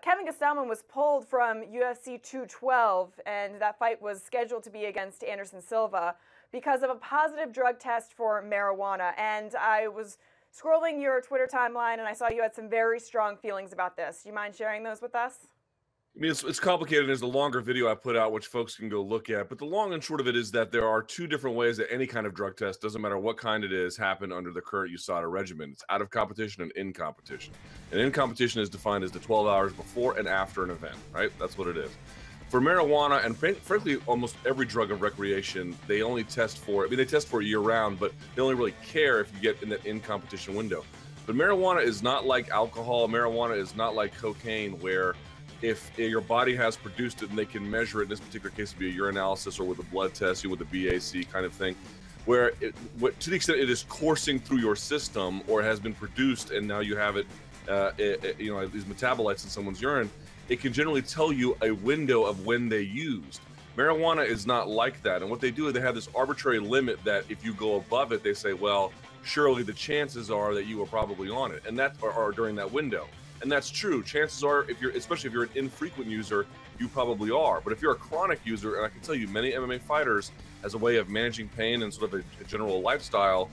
Kevin Gastelum was pulled from UFC 212, and that fight was scheduled to be against Anderson Silva because of a positive drug test for marijuana. And I was scrolling your Twitter timeline, and I saw you had some very strong feelings about this. Do you mind sharing those with us? I mean, it's complicated. There's a longer video I put out, which folks can go look at. But the long and short of it is that there are two different ways that any kind of drug test, doesn't matter what kind it is, happen under the current USADA regimen. It's out of competition and in competition. And in competition is defined as the 12 hours before and after an event, right? That's what it is. For marijuana and frankly, almost every drug of recreation, they only test for, they test for it year round, but they only really care if you get in that in competition window. But marijuana is not like alcohol. Marijuana is not like cocaine, where if your body has produced it and they can measure it, in this particular case, it'd be a urinalysis or with a blood test, with a BAC kind of thing, where to the extent it is coursing through your system or has been produced and now you have it, these metabolites in someone's urine, it can generally tell you a window of when they used. Marijuana is not like that. And what they do is they have this arbitrary limit that if you go above it, they say, well, surely the chances are that you were probably on it, and that are during that window. And that's true. Chances are, especially if you're an infrequent user, you probably are. But if you're a chronic user, and I can tell you many MMA fighters, as a way of managing pain and sort of a general lifestyle,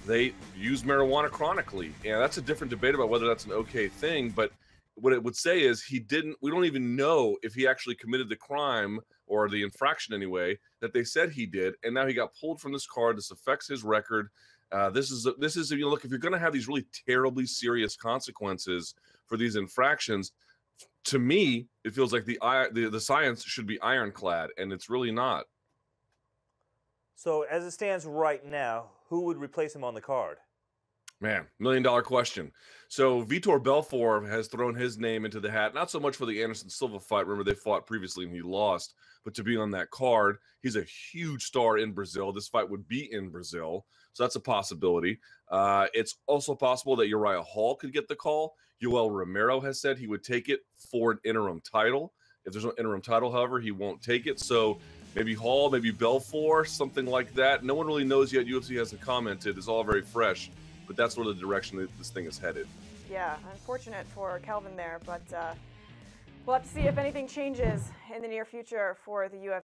they use marijuana chronically. And that's a different debate about whether that's an okay thing. But what it would say is we don't even know if he actually committed the crime or the infraction anyway, that they said he did. And now he got pulled from this card. This affects his record. This is if you're going to have these really terribly serious consequences for these infractions, to me, it feels like the science should be ironclad, and it's really not. So as it stands right now, who would replace him on the card? Man, $1 million question. So Vitor Belfort has thrown his name into the hat, not so much for the Anderson Silva fight. Remember, they fought previously and he lost, but to be on that card. He's a huge star in Brazil. This fight would be in Brazil, so that's a possibility. It's also possible that Uriah Hall could get the call. Yoel Romero has said he would take it for an interim title. If there's no interim title, however, he won't take it. So maybe Hall, maybe Belfort, something like that. No one really knows yet. UFC hasn't commented. It's all very fresh. But that's sort of the direction that this thing is headed. Yeah, unfortunate for Kelvin there, but we'll have to see if anything changes in the near future for the UFC.